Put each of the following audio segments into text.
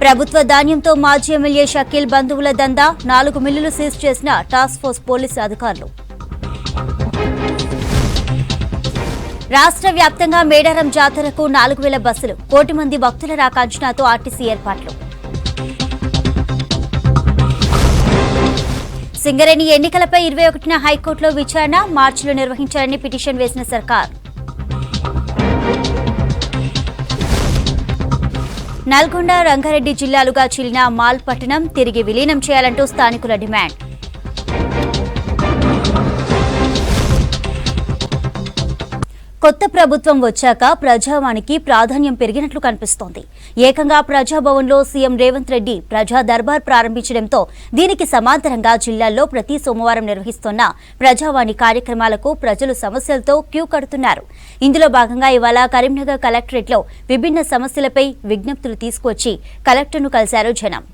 ప్రభుత్వ ధాన్యంతో మాజీ ఎమ్మెల్యే షకీల్ బంధువుల దందా 4 మిల్లులు సీజ్ చేసిన టాస్క్ ఫోర్స్ పోలీసు అధికారులు. రాష్ట్ర వ్యాప్తంగా మేడారం జాతరకు 4000 బస్సులు, 1 కోటి మంది భక్తుల రాక అంచనాతో ఆర్టీసీ ఏర్పాట్లు. సింగరేణి ఎన్నికలపై 21న హైకోర్టులో విచారణ, మార్చిలో నిర్వహించాలని పిటిషన్ వేసిన సర్కార్. నల్గొండ, రంగారెడ్డి జిల్లాలుగా చీలిన మాల్ పట్టణం తిరిగి విలీనం చేయాలంటూ స్థానికుల డిమాండ్. కొత్త ప్రభుత్వం వచ్చాక ప్రజావానికి ప్రాధాన్యం పెరిగినట్లు కనిపిస్తోంది. ఏకంగా ప్రజాభవన్లో సీఎం రేవంత్ రెడ్డి ప్రజా దర్బార్ ప్రారంభించడంతో దీనికి సమాంతరంగా జిల్లాల్లో ప్రతి సోమవారం నిర్వహిస్తున్న ప్రజావాణి కార్యక్రమాలకు ప్రజలు సమస్యలతో క్యూ కడుతున్నారు. ఇందులో భాగంగా ఇవాళ కరీంనగర్ కలెక్టరేట్లో విభిన్న సమస్యలపై విజ్ఞప్తులు తీసుకువచ్చి కలెక్టర్ను కలిశారు జనం.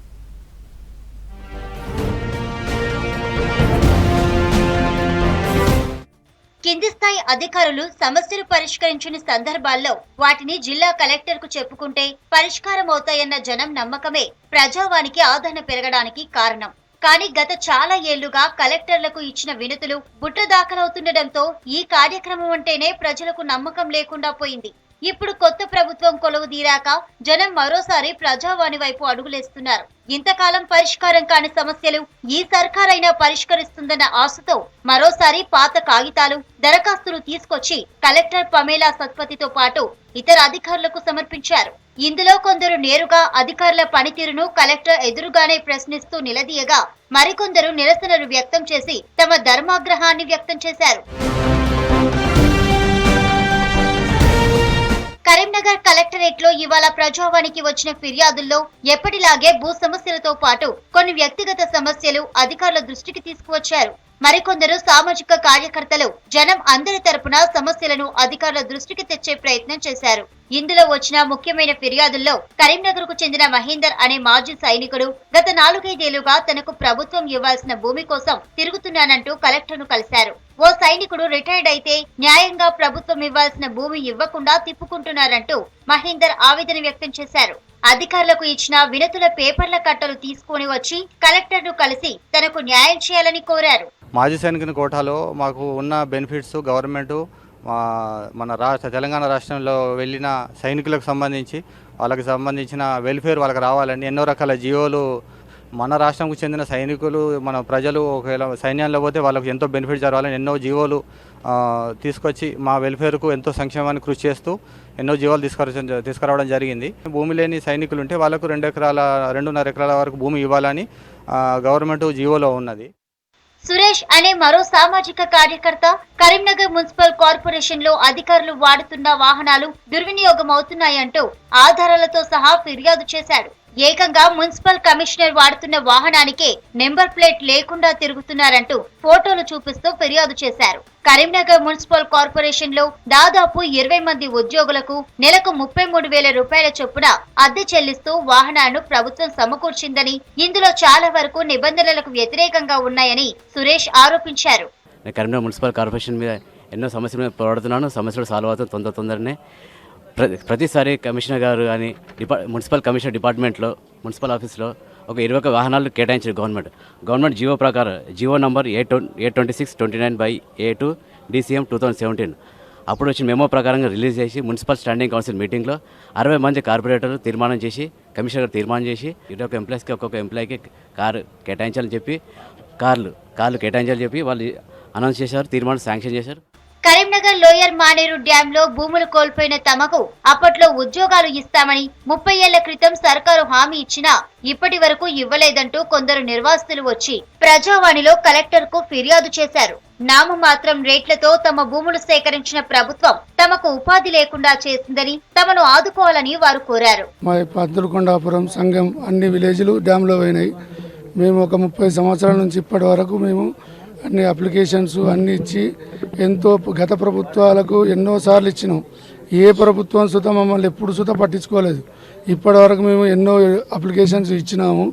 కింది స్థాయి అధికారులు సమస్యలు పరిష్కరించిన సందర్భాల్లో వాటిని జిల్లా కలెక్టర్ కు చెప్పుకుంటే పరిష్కారం అవుతాయన్న జనం నమ్మకమే ప్రజావానికి ఆదరణ పెరగడానికి కారణం. కానీ గత చాలా ఏళ్లుగా కలెక్టర్లకు ఇచ్చిన వినతులు బుట్ట దాఖలవుతుండటంతో ఈ కార్యక్రమం అంటేనే ప్రజలకు నమ్మకం లేకుండా పోయింది. ఇప్పుడు కొత్త ప్రభుత్వం కొలువు తీరాక జనం మరోసారి ప్రజావాణి వైపు అడుగులేస్తున్నారు. ఇంతకాలం పరిష్కారం కాని సమస్యలు ఈ సర్కారైనా పరిష్కరిస్తుందన్న ఆశతో మరోసారి పాత కాగితాలు, దరఖాస్తులు తీసుకొచ్చి కలెక్టర్ పమేలా సత్పతితో పాటు ఇతర అధికారులకు సమర్పించారు. ఇందులో కొందరు నేరుగా అధికారుల పనితీరును కలెక్టర్ ఎదురుగానే ప్రశ్నిస్తూ నిలదీయగా, మరికొందరు నిరసనలు వ్యక్తం చేసి తమ ధర్మాగ్రహాన్ని వ్యక్తం చేశారు. కరీంనగర్ కలెక్టరేట్ లో ఇవాళ ప్రజావానికి వచ్చిన ఫిర్యాదుల్లో ఎప్పటిలాగే భూ సమస్యలతో పాటు కొన్ని వ్యక్తిగత సమస్యలు అధికారుల దృష్టికి తీసుకువచ్చారు. మరికొందరు సామాజిక కార్యకర్తలు జనం అందరి తరపున సమస్యలను అధికారుల దృష్టికి తెచ్చే ప్రయత్నం చేశారు. ఇందులో వచ్చిన ముఖ్యమైన ఫిర్యాదుల్లో కరీంనగర్ కు చెందిన మహేందర్ అనే మాజీ సైనికుడు గత 4-5 ఏళ్లుగా తనకు ప్రభుత్వం ఇవ్వాల్సిన భూమి కోసం తిరుగుతున్నానంటూ కలెక్టర్ ను కలిశారు. ఓ సైనికుడు రిటైర్డ్ అయితే న్యాయంగా ప్రభుత్వం ఇవ్వాల్సిన భూమి ఇవ్వకుండా తిప్పుకుంటున్నారంటూ మహేందర్ ఆవేదన వ్యక్తం చేశారు. అధికారులకు ఇచ్చిన వినతుల పేపర్ల కట్టలు తీసుకుని వచ్చి కలెక్టర్ ను కలిసి తనకు న్యాయం చేయాలని కోరారు. మాజీ సైనికుని కోటాలో మాకు ఉన్న బెనిఫిట్స్ గవర్నమెంట్ మన తెలంగాణ రాష్ట్రంలో వెళ్ళిన సైనికులకు సంబంధించి వాళ్ళకి సంబంధించిన వెల్ఫేర్ వాళ్ళకి రావాలని ఎన్నో రకాల జీవోలు మన రాష్ట్రంకు చెందిన సైనికులు మన ప్రజలు ఒకవేళ సైన్యంలో పోతే వాళ్ళకు ఎంతో బెనిఫిట్ జరగాలని ఎన్నో జీవోలు తీసుకొచ్చి మా వెల్ఫేర్కు ఎంతో సంక్షేమాన్ని కృషి చేస్తూ ఎన్నో జీవోలు తీసుకురావడం జరిగింది. భూమి లేని సైనికులు ఉంటే వాళ్ళకు 2.5 ఎకరాల వరకు భూమి ఇవ్వాలని గవర్నమెంట్ జీవోలో ఉన్నది. సురేష్ అనే మరో సామాజిక కార్యకర్త కరీంనగర్ మున్సిపల్ కార్పొరేషన్ లో అధికారులు వాడుతున్న వాహనాలు దుర్వినియోగం అవుతున్నాయంటూ ఆధారాలతో సహా ఫిర్యాదు చేశాడు. ఏకంగా మున్సిపల్ కమిషనర్ వాడుతున్న వాహనానికే నెంబర్ ప్లేట్ లేకుండా తిరుగుతున్నారంటూ ఫోటోలు చూపిస్తూ ఫిర్యాదు చేశారు. కరీంనగర్ మున్సిపల్ కార్పొరేషన్ లో దాదాపు 20 మంది ఉద్యోగులకు నెలకు 33,000 రూపాయల చొప్పున అద్దె చెల్లిస్తూ వాహనాలను ప్రభుత్వం సమకూర్చిందని, ఇందులో చాలా వరకు నిబంధనలకు వ్యతిరేకంగా ఉన్నాయని సురేష్ ఆరోపించారు. కరీంనగర్ మున్సిపల్ కార్పొరేషన్ మీద ఎన్నో సమస్యలు పోరాడుతున్నాను. సమస్యలు సాల్వ్ అవుతుంది తొందరనే. ప్రతిసారి కమిషనర్ గారు కానీ మున్సిపల్ కమిషనర్ డిపార్ట్మెంట్లో మున్సిపల్ ఆఫీస్లో ఒక 21 వాహనాలు కేటాయించారు గవర్నమెంట్ జీవో ప్రకారం. జీవో నంబర్ 826/29/A2 DCM 2017 అప్పుడు వచ్చిన మెమో ప్రకారంగా రిలీజ్ చేసి మున్సిపల్ స్టాండింగ్ కౌన్సిల్ మీటింగ్లో 60 మంది కార్పొరేటర్లు తీర్మానం చేసి కమిషనర్ గారు తీర్మానం చేసి 21 ఎంప్లాయీస్కి ఒక్కొక్క ఎంప్లాయీకి కారు కేటాయించాలని చెప్పి కార్లు కేటాయించాలని చెప్పి వాళ్ళు అనౌన్స్ చేశారు. తీర్మానం శాంక్షన్ చేశారు. కరీంనగర్ లోయర్ మానేరు డ్యాం లో భూములు కోల్పోయిన తమకు అప్పట్లో ఉద్యోగాలు ఇస్తామని 30 ఏళ్ల క్రితం సర్కారు హామీ ఇచ్చినా ఇప్పటి వరకు ఇవ్వలేదంటూ కొందరు నిర్వాసితులు వచ్చి ప్రజావాణిలో కలెక్టర్ కు ఫిర్యాదు చేశారు. నామమాత్రం రేట్లతో తమ భూములు సేకరించిన ప్రభుత్వం తమకు ఉపాధి లేకుండా చేసిందని, తమను ఆదుకోవాలని వారు కోరారు. మా పద్దులకొండాపురం సంఘం అన్ని విలేజ్లు డ్యామ్ లో పోయినాయి. మేము ఒక 30 సంవత్సరాల నుంచి ఇప్పటి వరకు మేము అన్ని అప్లికేషన్స్ అన్ని ఇచ్చి ఎంతో గత ప్రభుత్వాలకు ఎన్నోసార్లు ఇచ్చినాం. ఏ ప్రభుత్వం సుత మమ్మల్ని ఎప్పుడు సుత పట్టించుకోలేదు. ఇప్పటి వరకు మేము ఎన్నో అప్లికేషన్స్ ఇచ్చినాము.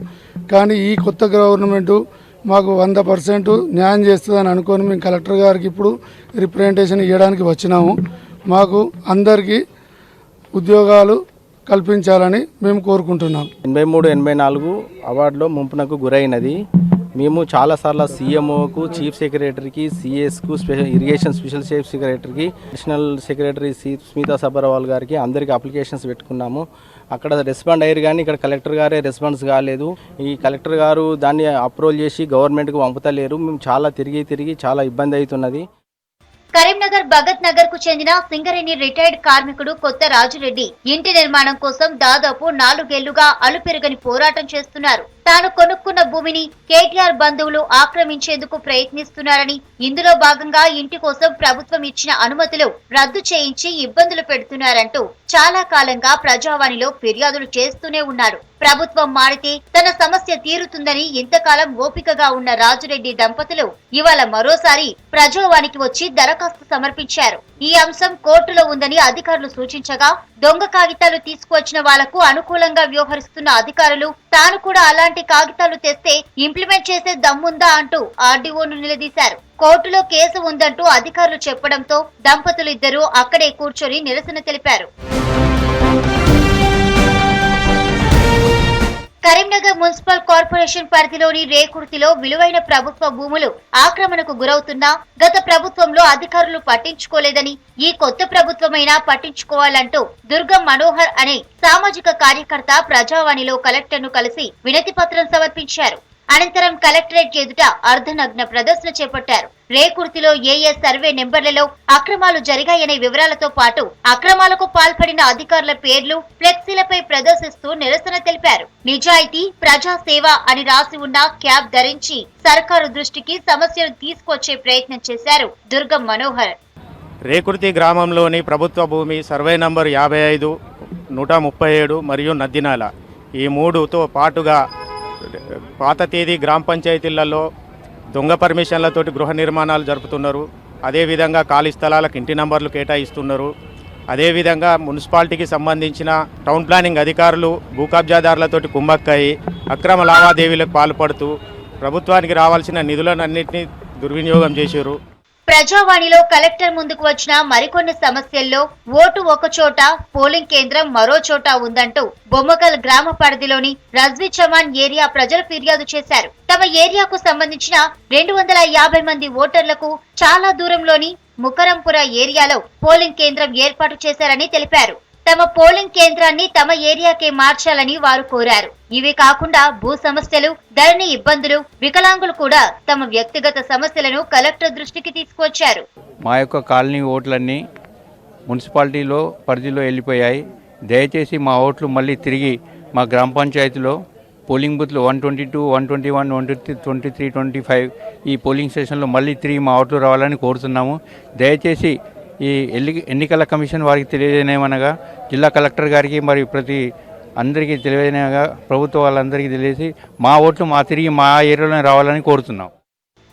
కానీ ఈ కొత్త గవర్నమెంట్ మాకు 100% న్యాయం చేస్తుందని అనుకొని మేము కలెక్టర్ గారికి ఇప్పుడు రిప్రజెంటేషన్ ఇవ్వడానికి వచ్చినాము. మాకు అందరికీ ఉద్యోగాలు కల్పించాలని మేము కోరుకుంటున్నాం. 83-84 అవార్డులో ముంపునకు గురైనది. మేము చాలాసార్లు సీఎంఓకు, చీఫ్ సెక్రటరీకి, సిఎస్కు, ఇరిగేషన్ స్పెషల్ చీఫ్ సెక్రటరీకి, అడిషనల్ సెక్రటరీ స్మితా సబర్వాల్ గారికి అందరికీ అప్లికేషన్స్ పెట్టుకున్నాము. అక్కడ రెస్పాండ్ అయ్యారు కానీ ఇక్కడ కలెక్టర్ గారే రెస్పాన్స్ కాలేదు. ఈ కలెక్టర్ గారు దాన్ని అప్రూవల్ చేసి గవర్నమెంట్కు పంపుతలేరు. మేము చాలా తిరిగి చాలా ఇబ్బంది అవుతున్నది. కరీంనగర్ భగత్ నగర్ కు చెందిన సింగరేణి రిటైర్డ్ కార్మికుడు కొత్త రాజురెడ్డి ఇంటి నిర్మాణం కోసం దాదాపు 4 ఏళ్లుగా అలుపెరుగని పోరాటం చేస్తున్నారు. తాను కొనుక్కున్న భూమిని కేటీఆర్ బంధువులు ఆక్రమించేందుకు ప్రయత్నిస్తున్నారని, ఇందులో భాగంగా ఇంటి కోసం ప్రభుత్వం ఇచ్చిన అనుమతులు రద్దు చేయించి ఇబ్బందులు పెడుతున్నారంటూ చాలా కాలంగా ప్రజావాణిలో ఫిర్యాదులు చేస్తూనే ఉన్నారు. ప్రభుత్వం మారితే తన సమస్య తీరుతుందని ఇంతకాలం ఓపికగా ఉన్న రాజురెడ్డి దంపతులు ఇవాళ మరోసారి ప్రజావాణికి వచ్చి దరఖాస్తు సమర్పించారు. ఈ అంశం కోర్టులో ఉందని అధికారులు సూచించగా దొంగ కాగితాలు తీసుకువచ్చిన వాళ్లకు అనుకూలంగా వ్యవహరిస్తున్న అధికారులు తాను కూడా అలాంటి కాగితాలు తెస్తే ఇంప్లిమెంట్ చేసే దమ్ముందా అంటూ ఆర్డీఓను నిలదీశారు. కోర్టులో కేసు ఉందంటూ అధికారులు చెప్పడంతో దంపతులు ఇద్దరూ అక్కడే కూర్చొని నిరసన తెలిపారు. కరీంనగర్ మున్సిపల్ కార్పొరేషన్ పరిధిలోని రేకుర్తిలో విలువైన ప్రభుత్వ భూములు ఆక్రమణకు గురవుతున్నా గత ప్రభుత్వంలో అధికారులు పట్టించుకోలేదని, ఈ కొత్త ప్రభుత్వమైనా పట్టించుకోవాలంటూ దుర్గం మనోహర్ అనే సామాజిక కార్యకర్త ప్రజావాణిలో కలెక్టర్ను కలిసి వినతి పత్రం సమర్పించారు. అనంతరం కలెక్టరేట్ ఎదుట అర్ధనగ్న ప్రదర్శన చేపట్టారు. రేకుర్తిలో ఏఏ సర్వే నెంబర్లలో అక్రమాలు జరిగాయనే వివరాలతో పాటు అక్రమాలకు పాల్పడిన అధికారుల పేర్లు ఫ్లెక్సీలపై ప్రదర్శిస్తూ నిరసన తెలిపారు. నిజాయితీ, ప్రజాసేవ అని రాసి ఉన్న క్యాప్ ధరించి సర్కారు దృష్టికి సమస్యను తీసుకొచ్చే ప్రయత్నం చేశారు దుర్గం మనోహర్. రేకుర్తి గ్రామంలోని ప్రభుత్వ భూమి సర్వే నంబర్ 55, 137 మరియు నద్దినాల ఈ 3తో పాటుగా పాత తేదీ గ్రామ పంచాయతీలలో దొంగ పర్మిషన్లతోటి గృహ నిర్మాణాలు జరుపుతున్నారు. అదేవిధంగా ఖాళీ స్థలాలకు ఇంటి నంబర్లు కేటాయిస్తున్నారు. అదేవిధంగా మున్సిపాలిటీకి సంబంధించిన టౌన్ ప్లానింగ్ అధికారులు భూ కబ్జాదారులతోటి కుమ్మక్కయి అక్రమ లావాదేవీలకు పాల్పడుతూ ప్రభుత్వానికి రావాల్సిన నిధులన్నింటినీ దుర్వినియోగం చేశారు. ప్రజావాణిలో కలెక్టర్ ముందుకు వచ్చిన మరికొన్ని సమస్యల్లో ఓటు ఒక చోట, పోలింగ్ కేంద్రం మరో చోట ఉందంటూ బొమ్మకల్ గ్రామ పరిధిలోని రజ్వీ చమాన్ ఏరియా ప్రజలు ఫిర్యాదు చేశారు. తమ ఏరియాకు సంబంధించిన 250 మంది ఓటర్లకు చాలా దూరంలోని ముకరంపుర ఏరియాలో పోలింగ్ కేంద్రం ఏర్పాటు చేశారని తెలిపారు. తమ పోలింగ్ కేంద్రాన్ని తమ ఏరియాకే మార్చాలని వారు కోరారు. ఇవి కాకుండా భూ సమస్యలు, ధరణి ఇబ్బందులు, వికలాంగులు కూడా తమ వ్యక్తిగత సమస్యలను కలెక్టర్ దృష్టికి తీసుకొచ్చారు. మా యొక్క కాలనీ ఓట్లన్నీ మున్సిపాలిటీలో పరిధిలో వెళ్ళిపోయాయి. దయచేసి మా ఓట్లు మళ్ళీ తిరిగి మా గ్రామ పంచాయతీలో పోలింగ్ బూత్లు 122, 121, 123, 25 ఈ పోలింగ్ స్టేషన్లో మళ్ళీ తిరిగి మా ఓట్లు రావాలని కోరుతున్నాము. దయచేసి ఈ ఎన్నికల కమిషన్ వారికి తెలియజేయమనగా, జిల్లా కలెక్టర్ గారికి మరియు అందరికీ తెలియజేయగా, ప్రభుత్వ వాళ్ళందరికీ తెలియజేసి మా ఓట్లు తిరిగి మా ఏరియాలోనే రావాలని కోరుతున్నాం.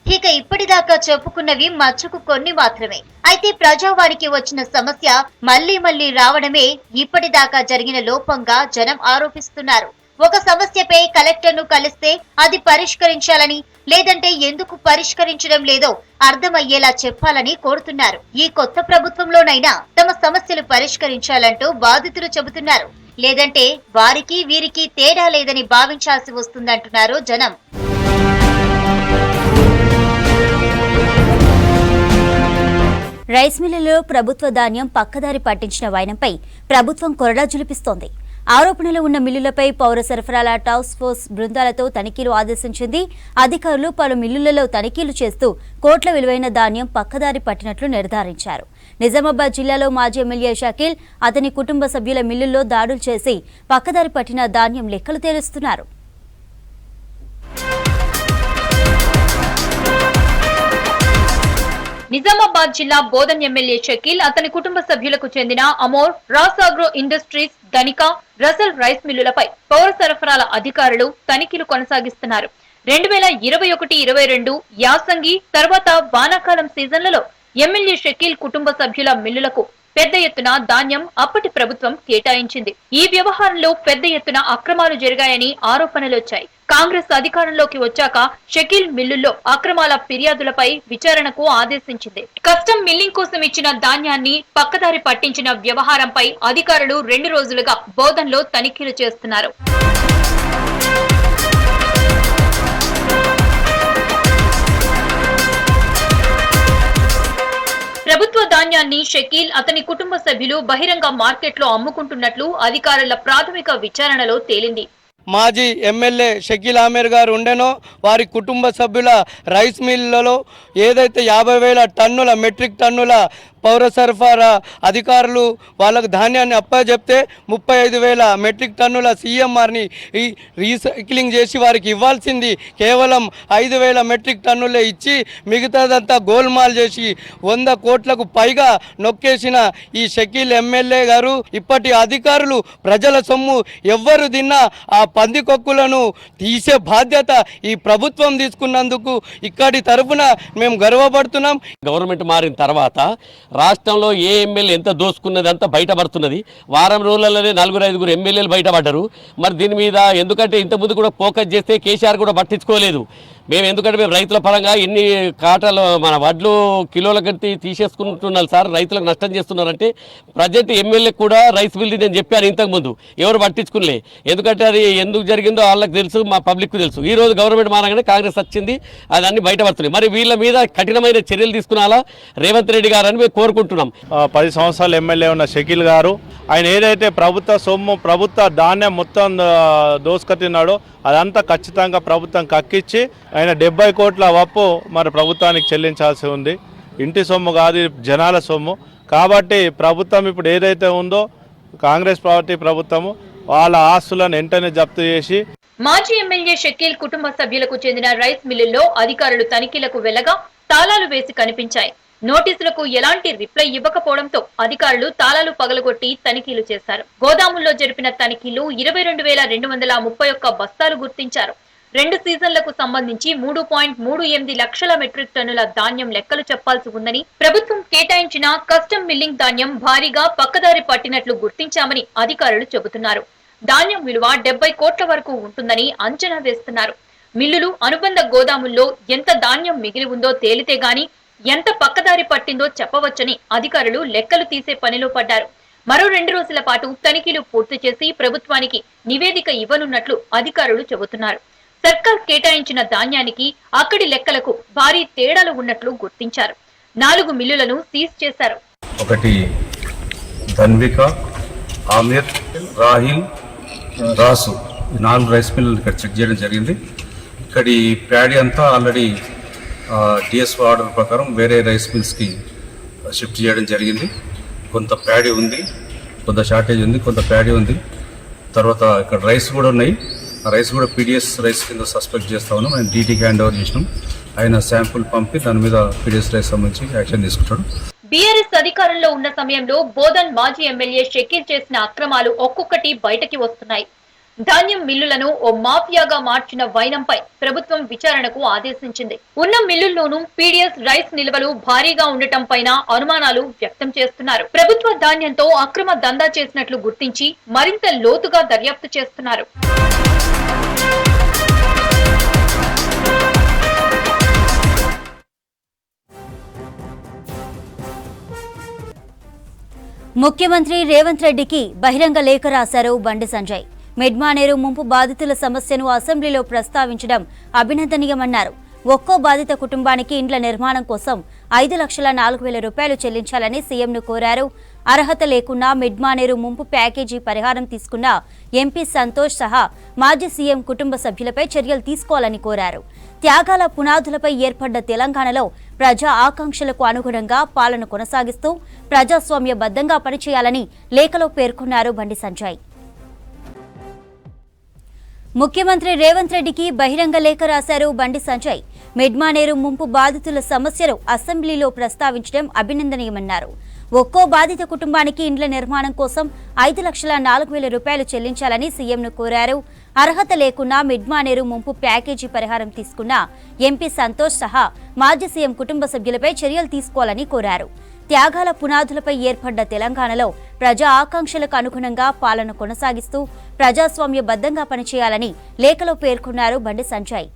ఇక ఇప్పటిదాకా చెప్పుకున్నవి మచ్చుకు కొన్ని మాత్రమే. అయితే ప్రజావానికి వచ్చిన సమస్య మళ్లీ రావడమే ఇప్పటిదాకా జరిగిన లోపంగా జనం ఆరోపిస్తున్నారు. ఒక సమస్యపై కలెక్టర్ను కలిస్తే అది పరిష్కరించాలని, లేదంటే ఎందుకు పరిష్కరించడం లేదో అర్థమయ్యేలా చెప్పాలని కోరుతున్నారు. ఈ కొత్త ప్రభుత్వంలోనైనా తమ సమస్యలు పరిష్కరించాలంటూ బాధితులు చెబుతున్నారు. లేదంటే వారికి వీరికి తేడా లేదని భావించాల్సి వస్తుందంటున్నారు జనం. రైస్ మిల్లులో ప్రభుత్వ ధాన్యం పక్కదారి పట్టించిన వైనంపై ప్రభుత్వం కొరడా జులిపిస్తోంది. ఆరోపణలు ఉన్న మిల్లులపై పౌర సరఫరాల టాస్క్ ఫోర్స్ బృందాలతో తనిఖీలు ఆదేశించింది. అధికారులు పలు మిల్లులలో తనిఖీలు చేస్తూ కోట్ల విలువైన ధాన్యం పక్కదారి పట్టినట్లు నిర్ధారించారు. నిజామాబాద్ జిల్లాలో మాజీ ఎమ్మెల్యే షకీల్, అతని కుటుంబ సభ్యుల మిల్లుల్లో దాడులు చేసి పక్కదారి పట్టిన ధాన్యం లెక్కలు తేలుస్తున్నారు. నిజామాబాద్ జిల్లా బోధన్ ఎమ్మెల్యే షకీల్, అతని కుటుంబ సభ్యులకు చెందిన అమోర్, రాసాగ్రో ఇండస్ట్రీస్, ధనిక, రసల్ రైస్ మిల్లులపై పౌర సరఫరాల అధికారులు తనిఖీలు కొనసాగిస్తున్నారు. 2021-22 యాసంగి తర్వాత వానాకాలం సీజన్లలో ఎమ్మెల్యే షకీల్ కుటుంబ సభ్యుల మిల్లులకు పెద్ద ఎత్తున ధాన్యం అప్పటి ప్రభుత్వం కేటాయించింది. ఈ వ్యవహారంలో పెద్ద ఎత్తున అక్రమాలు జరిగాయని ఆరోపణలొచ్చాయి. కాంగ్రెస్ అధికారంలోకి వచ్చాక షకీల్ మిల్లుల్లో అక్రమాల ఫిర్యాదులపై విచారణకు ఆదేశించింది. కస్టమ్ మిల్లింగ్ కోసం ఇచ్చిన ధాన్యాన్ని పక్కదారి పట్టించిన వ్యవహారంపై అధికారులు 2 రోజులుగా బోధన్లో తనిఖీలు చేస్తున్నారు. ప్రభుత్వ ధాన్యాన్ని షకీల్ అతని కుటుంబ సభ్యులు బహిరంగ మార్కెట్లో అమ్ముకుంటున్నట్లు అధికారుల ప్రాథమిక విచారణలో తేలింది. మాజీ ఎమ్మెల్యే షకీల్ ఆమీర్ గారు ఉండెనో వారి కుటుంబ సభ్యుల రైస్ మిల్లులలో ఏదైతే 50,000 టన్నుల మెట్రిక్ టన్నుల పౌర సరఫరా అధికారులు వాళ్ళకు ధాన్యాన్ని అప్పచెప్తే 35,000 మెట్రిక్ టన్నుల సీఎంఆర్ని ఈ రీసైక్లింగ్ చేసి వారికి ఇవ్వాల్సింది కేవలం 5,000 మెట్రిక్ టన్నులే ఇచ్చి మిగతాదంతా గోల్మాల్ చేసి 100 కోట్లకు పైగా నొక్కేసిన ఈ షకీల్ ఎమ్మెల్యే గారు ఇప్పటి అధికారులు ప్రజల సొమ్ము ఎవ్వరు తిన్నా ఆ పందికొక్కులను తీసే బాధ్యత ఈ ప్రభుత్వం తీసుకున్నందుకు ఇక్కడి తరఫున మేము గర్వపడుతున్నాం. గవర్నమెంట్ మారిన తర్వాత రాష్ట్రంలో ఏ ఎమ్మెల్యే ఎంత దోసుకున్నది అంతా బయటపడుతున్నది. వారం రోజులలోనే 4-5 ఎమ్మెల్యేలు బయటపడ్డారు. మరి దీని మీద ఎందుకంటే ఇంతకుముందు కూడా ఫోకస్ చేస్తే కేసీఆర్ కూడా పట్టించుకోలేదు. ఎందుకంటే మేము రైతుల పరంగా ఎన్ని కాటలు మన వడ్లు కిలోల గట్టి తీసేసుకుంటున్నారు సార్, రైతులకు నష్టం చేస్తున్నారంటే ప్రజెంట్ ఎమ్మెల్యే కూడా రైస్ బిల్ నేను చెప్పాను ఇంతకుముందు, ఎవరు పట్టించుకునిలే. ఎందుకంటే అది ఎందుకు జరిగిందో వాళ్ళకి తెలుసు, మా పబ్లిక్కు తెలుసు. ఈ రోజు గవర్నమెంట్ మారగానే కాంగ్రెస్ వచ్చింది, అదన్నీ బయటపడుతున్నాయి. మరి వీళ్ళ మీద కఠినమైన చర్యలు తీసుకున్నాలా రేవంత్ రెడ్డి గారు అని మేము కోరుకుంటున్నాం. 10 సంవత్సరాలు ఎమ్మెల్యే ఉన్న షకీల్ గారు ఆయన ఏదైతే ప్రభుత్వ సొమ్ము ప్రభుత్వ ధాన్యం మొత్తం దోసుకొచ్చినాడో అదంతా ఖచ్చితంగా ప్రభుత్వం కక్కించి ఆయన 70 కోట్ల అప్పు మరి ప్రభుత్వానికి చెల్లించాల్సి ఉంది. ఇంటి సొమ్ము కాదు, జనాల సొమ్ము. కాబట్టి ప్రభుత్వం ఇప్పుడు ఏదైతే ఉందో కాంగ్రెస్ పార్టీ ప్రభుత్వము వాళ్ళ ఆస్తులను వెంటనే జప్తు చేసి. మాజీ ఎమ్మెల్యే షకీల్ కుటుంబ సభ్యులకు చెందిన రైస్ మిల్లుల్లో అధికారులు తనిఖీలకు వెళ్లగా తాళాలు వేసి కనిపించాయి. నోటీసులకు ఎలాంటి రిప్లై ఇవ్వకపోవడంతో అధికారులు తాళాలు పగలగొట్టి తనిఖీలు చేశారు. గోదాముల్లో జరిపిన తనిఖీలు 22,231 బస్తాలు గుర్తించారు. 2 సీజన్లకు సంబంధించి 3.38 లక్షల మెట్రిక్ టన్నుల ధాన్యం లెక్కలు చెప్పాల్సి ఉందని, ప్రభుత్వం కేటాయించిన కస్టమ్ మిల్లింగ్ ధాన్యం భారీగా పక్కదారి పట్టినట్లు గుర్తించామని అధికారులు చెబుతున్నారు. ధాన్యం విలువ 70 కోట్ల వరకు ఉంటుందని అంచనా వేస్తున్నారు. మిల్లులు అనుబంధ గోదాముల్లో ఎంత ధాన్యం మిగిలి ఉందో తేలితే గాని ఎంత పక్కదారి పట్టిందో చెప్పవచ్చని అధికారులు లెక్కలు తీసే పనిలో పడ్డారు. మరో 2 రోజుల పాటు తనిఖీలు పూర్తి చేసి ప్రభుత్వానికి నివేదిక ఇవ్వనున్నట్లు అధికారులు చెబుతున్నారు. సర్కార్ కేటాయించిన ధాన్యానికి అక్కడి లెక్కలకు భారీ తేడాలు ఉన్నట్లు గుర్తించారు. 4 మిల్లులను సీజ్ చేశారు. ఒకటి ధన్విక, ఆమిర్, రాహిల్, రాసు 4 రైస్ మిల్లులు ఇక్కడ చెక్ చేయడం జరిగింది. ఇక్కడి ప్యాడీ అంతా ఆల్రెడీ డిఎస్ఓ ఆర్డర్ ప్రకారం వేరే రైస్ మిల్స్కి షిఫ్ట్ చేయడం జరిగింది. కొంత ప్యాడీ ఉంది, కొంత షార్టేజ్ ఉంది, కొంత ప్యాడీ ఉంది. తర్వాత ఇక్కడ రైస్ కూడా ఉన్నాయి. ఆ రైస్ కూడా పీడిఎస్ రైస్ కింద సస్పెక్ట్ చేస్తా ఉన్నాం. ఆయన డీటీకి హ్యాండ్ ఓవర్ చేసినాం. ఆయన శాంపుల్ పంపి దాని మీద పీడిఎస్ రైస్ సంబంధించి యాక్షన్ తీసుకుంటాడు. బీఆర్ఎస్ అధికారంలో ఉన్న సమయంలో బోధన్ మాజీ ఎమ్మెల్యే షకీల్ చేసిన అక్రమాలు ఒక్కొక్కటి బయటకి వస్తున్నాయి. ధాన్యం మిల్లులను ఓ మాఫియాగా మార్చిన వైనంపై ప్రభుత్వం విచారణకు ఆదేశించింది. ఉన్న మిల్లుల్లోనూ పీడీఎస్ రైస్ నిల్వలు భారీగా ఉండటం పైన అనుమానాలు వ్యక్తం చేస్తున్నారు. ప్రభుత్వ ధాన్యంతో అక్రమ దందా చేసినట్లు గుర్తించి మరింత లోతుగా దర్యాప్తు చేస్తున్నారు. ముఖ్యమంత్రి రేవంత్ రెడ్డికి బహిరంగ లేఖ రాశారు బండి సంజయ్. మిడ్మానేరు ముంపు బాధితుల సమస్యను అసెంబ్లీలో ప్రస్తావించడం అభినందనీయమన్నారు. ఒక్కో బాధిత కుటుంబానికి ఇండ్ల నిర్మాణం కోసం 5,04,000 రూపాయలు చెల్లించాలని సీఎంను కోరారు. అర్హత లేకుండా మిడ్మానేరు ముంపు ప్యాకేజీ పరిహారం తీసుకున్న ఎంపీ సంతోష్ సహా మాజీ సీఎం కుటుంబ సభ్యులపై చర్యలు తీసుకోవాలని కోరారు. త్యాగాల పునాదులపై ఏర్పడ్డ తెలంగాణలో ప్రజా ఆకాంక్షలకు అనుగుణంగా పాలన కొనసాగిస్తూ ప్రజాస్వామ్యబద్ధంగా పనిచేయాలని లేఖలో పేర్కొన్నారు బండి సంజయ్. ముఖ్యమంత్రి రేవంత్ రెడ్డికి బహిరంగ లేఖ రాశారు బండి సంజయ్. మిడ్మానేరు ముంపు బాధితుల సమస్యను అసెంబ్లీలో ప్రస్తావించడం అభినందనీయమన్నారు. ఒక్కో బాధిత కుటుంబానికి ఇండ్ల నిర్మాణం కోసం 5,04,000 రూపాయలు చెల్లించాలని సీఎంను కోరారు. అర్హత లేకుండా మిడ్మానేరు ముంపు ప్యాకేజీ పరిహారం తీసుకున్న ఎంపీ సంతోష్ సహా మాజీ సీఎం కుటుంబ సభ్యులపై చర్యలు తీసుకోవాలని కోరారు. త్యాగాల పునాదులపై ఏర్పడ్డ తెలంగాణలో ప్రజా ఆకాంక్షలకు అనుగుణంగా పాలన కొనసాగిస్తూ ప్రజాస్వామ్యబద్ధంగా పనిచేయాలని లేఖలో పేర్కొన్నారు బండి సంజయ్.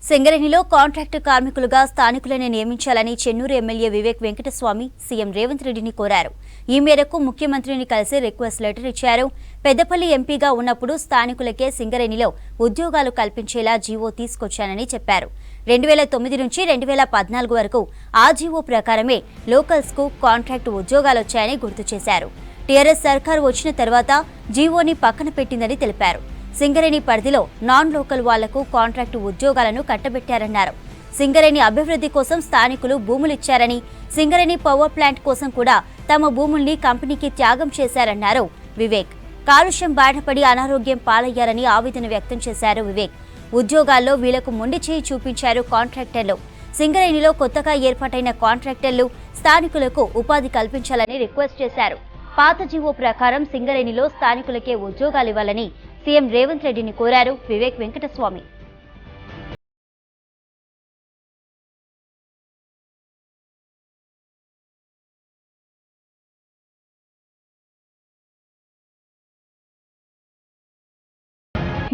సింగరేణిలో కాంట్రాక్టు కార్మికులుగా స్థానికులను నియమించాలని చెన్నూరు ఎమ్మెల్యే వివేక్ వెంకటస్వామి సీఎం రేవంత్ రెడ్డిని కోరారు. ఈ మేరకు ముఖ్యమంత్రిని కలిసి రిక్వెస్ట్ లెటర్ ఇచ్చారు. పెద్దపల్లి ఎంపీగా ఉన్నప్పుడు స్థానికులకే సింగరేణిలో ఉద్యోగాలు కల్పించేలా జీవో తీసుకొచ్చానని చెప్పారు. 2009 నుంచి 2014 వరకు ఆ జీవో ప్రకారమే లోకల్స్కు కాంట్రాక్టు ఉద్యోగాలొచ్చాయని గుర్తు చేశారు. టీఆర్ఎస్ సర్కారు వచ్చిన తర్వాత జీవోని పక్కన పెట్టిందని తెలిపారు. సింగరేణి పరిధిలో నాన్ లోకల్ వాళ్లకు కాంట్రాక్టు ఉద్యోగాలను కట్టబెట్టారన్నారు. సింగరేణి అభివృద్ధి కోసం స్థానికులు భూములిచ్చారని, సింగరేణి పవర్ ప్లాంట్ కోసం కూడా తమ భూముల్ని కంపెనీకి త్యాగం చేశారన్నారు వివేక్. కాలుష్యం బారినపడి అనారోగ్యం పాలయ్యారని ఆవేదన వ్యక్తం చేశారు వివేక్. ఉద్యోగాల్లో వీళ్లకు మొండి చేయి చూపించారు కాంట్రాక్టర్లు. సింగరేణిలో కొత్తగా ఏర్పాటైన కాంట్రాక్టర్లు స్థానికులకు ఉపాధి కల్పించాలని రిక్వెస్ట్ చేశారు. పాత జీవో ప్రకారం సింగరేణిలో స్థానికులకే ఉద్యోగాలివ్వాలని సీఎం రేవంత్ రెడ్డిని కోరారు వివేక్ వెంకటస్వామి.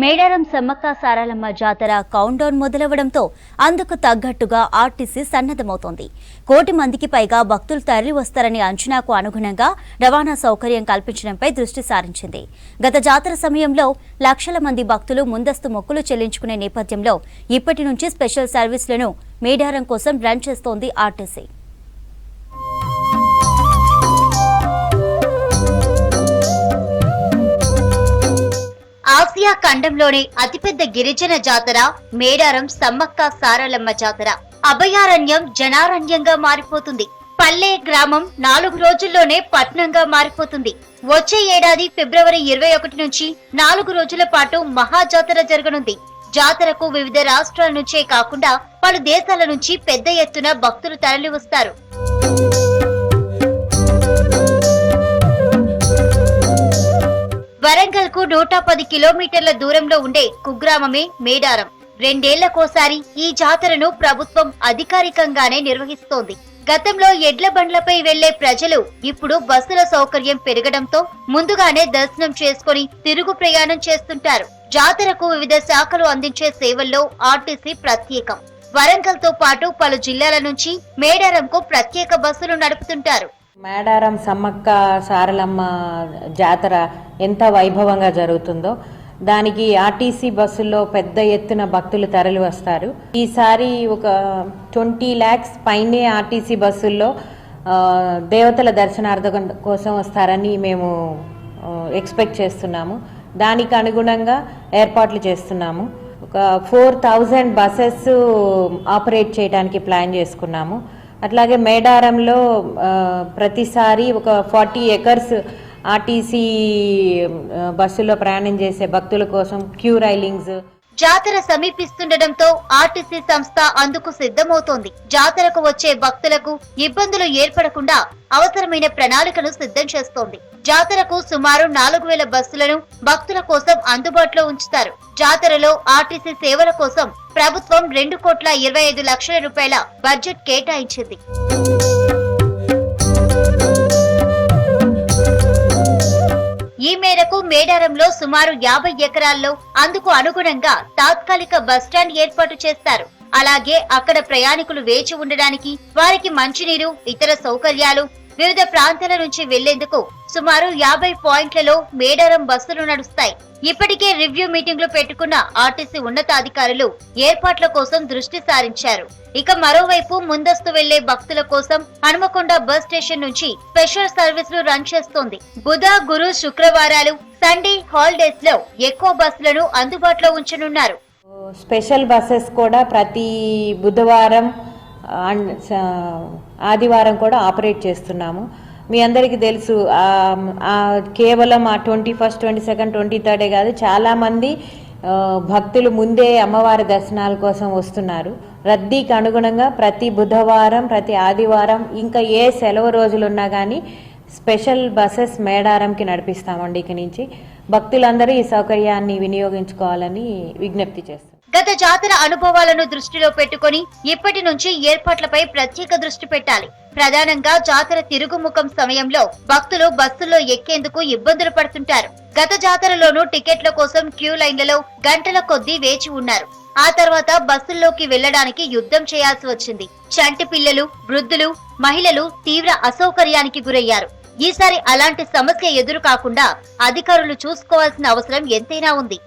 మేడారం సమ్మక్క సారలమ్మ జాతర కౌంట్డౌన్ మొదలవడంతో అందుకు తగ్గట్టుగా ఆర్టీసీ సన్నద్ధమవుతోంది. 1 కోటి మందికి పైగా భక్తులు తరలి వస్తారనే అంచనాకు అనుగుణంగా రవాణా సౌకర్యం కల్పించడంపై దృష్టి సారించింది. గత జాతర సమయంలో లక్షల మంది భక్తులు ముందస్తు మొక్కులు చెల్లించుకునే నేపథ్యంలో ఇప్పటి నుంచి స్పెషల్ సర్వీసులను మేడారం కోసం రన్ చేస్తోంది ఆర్టీసీ. ఆసియా ఖండంలోనే అతిపెద్ద గిరిజన జాతర మేడారం సమ్మక్క సారలమ్మ జాతర. అభయారణ్యం జనారణ్యంగా మారిపోతుంది. పల్లె గ్రామం 4 రోజుల్లోనే పట్నంగా మారిపోతుంది. వచ్చే ఏడాది ఫిబ్రవరి 21 నుంచి 4 రోజుల పాటు మహాజాతర జరగనుంది. జాతరకు వివిధ రాష్ట్రాల నుంచే కాకుండా పలు దేశాల నుంచి పెద్ద ఎత్తున భక్తులు తరలి వస్తారు. వరంగల్ కు 110 కిలోమీటర్ల దూరంలో ఉండే కుగ్రామమే మేడారం. 2 ఏళ్లకోసారి ఈ జాతరను ప్రభుత్వం అధికారికంగానే నిర్వహిస్తోంది. గతంలో ఎడ్ల బండ్లపై వెళ్లే ప్రజలు ఇప్పుడు బస్సుల సౌకర్యం పెరగడంతో ముందుగానే దర్శనం చేసుకుని తిరుగు ప్రయాణం చేస్తుంటారు. జాతరకు వివిధ శాఖలు అందించే సేవల్లో ఆర్టీసీ ప్రత్యేకం. వరంగల్ తో పాటు పలు జిల్లాల నుంచి మేడారంకు ప్రత్యేక బస్సులు నడుపుతుంటారు. మేడారం సమ్మక్క సారలమ్మ జాతర ఎంత వైభవంగా జరుగుతుందో దానికి ఆర్టీసీ బస్సుల్లో పెద్ద ఎత్తున భక్తులు తరలి వస్తారు. ఈసారి ఒక 20 lakhs పైనే ఆర్టీసీ బస్సుల్లో దేవతల దర్శనార్థం కోసం వస్తారని మేము ఎక్స్పెక్ట్ చేస్తున్నాము. దానికి అనుగుణంగా ఏర్పాట్లు చేస్తున్నాము. ఒక 4000 బస్సెస్ ఆపరేట్ చేయడానికి ప్లాన్ చేసుకున్నాము. అట్లాగే మేడారంలో ప్రతిసారి ఒక 40 acres ఆర్టీసీ బస్సులో ప్రయాణం చేసే భక్తుల కోసం క్యూ రైలింగ్స్. జాతర సమీపిస్తుండటంతో ఆర్టీసీ సంస్థ అందుకు సిద్ధమవుతోంది. జాతరకు వచ్చే భక్తులకు ఇబ్బందులు ఏర్పడకుండా అవసరమైన ప్రణాళికను సిద్ధం చేస్తోంది. జాతరకు సుమారు 4000 బస్సులను భక్తుల కోసం అందుబాటులో ఉంచుతారు. జాతరలో ఆర్టీసీ సేవల కోసం ప్రభుత్వం 2,25,00,000 రూపాయల బడ్జెట్ కేటాయించింది. ఈ మేరకు మేడారంలో సుమారు 50 ఎకరాల్లో అందుకు అనుగుణంగా తాత్కాలిక బస్టాండ్ ఏర్పాటు చేస్తారు. అలాగే అక్కడ ప్రయాణికులు వేచి ఉండడానికి, వారికి మంచినీరు, ఇతర సౌకర్యాలు, వివిధ ప్రాంతాల నుంచి వెళ్లేందుకు సుమారు 50 పాయింట్లలో మేడారం బస్సులు నడుస్తాయి. ఇప్పటికే రివ్యూ మీటింగ్లు పెట్టుకున్న ఆర్టీసీ ఉన్నతాధికారులు ఏర్పాట్ల కోసం దృష్టి సారించారు. ఇక మరోవైపు ముందస్తు వెళ్లే భక్తుల కోసం హనుమకొండ బస్ స్టేషన్ నుంచి స్పెషల్ సర్వీసులు రన్ చేస్తోంది. బుధ, గురు, శుక్రవారాలు, సండే హాలిడేస్ లో ఎక్కువ బస్సులను అందుబాటులో ఉంచనున్నారు. స్పెషల్ బస్సెస్ కూడా ప్రతి బుధవారం ఆదివారం కూడా ఆపరేట్ చేస్తున్నాము. మీ అందరికీ తెలుసు కేవలం 21st, 22nd, 23rd కాదు, చాలామంది భక్తులు ముందే అమ్మవారి దర్శనాల కోసం వస్తున్నారు. రద్దీకి అనుగుణంగా ప్రతి బుధవారం, ప్రతి ఆదివారం, ఇంకా ఏ సెలవు రోజులు ఉన్నా కానీ స్పెషల్ బస్సెస్ మేడారంకి నడిపిస్తామండి. ఇక నుంచి భక్తులందరూ ఈ సౌకర్యాన్ని వినియోగించుకోవాలని విజ్ఞప్తి చేస్తాం. గత జాతర అనుభవాలను దృష్టిలో పెట్టుకొని ఇప్పటి నుంచి ఏర్పాట్లపై ప్రత్యేక దృష్టి పెట్టాలి. ప్రధానంగా జాతర తిరుగుముఖం సమయంలో భక్తులు బస్సుల్లో ఎక్కేందుకు ఇబ్బందులు పడుతుంటారు. గత జాతరలోనూ టికెట్ల కోసం క్యూ లైన్లలో గంటల కొద్దీ వేచి ఉన్నారు. ఆ తర్వాత బస్సుల్లోకి వెళ్లడానికి యుద్ధం చేయాల్సి వచ్చింది. చంటి పిల్లలు, వృద్ధులు, మహిళలు తీవ్ర అసౌకర్యానికి గురయ్యారు. ఈసారి అలాంటి సమస్య ఎదురు కాకుండా అధికారులు చూసుకోవాల్సిన అవసరం ఎంతైనా ఉంది.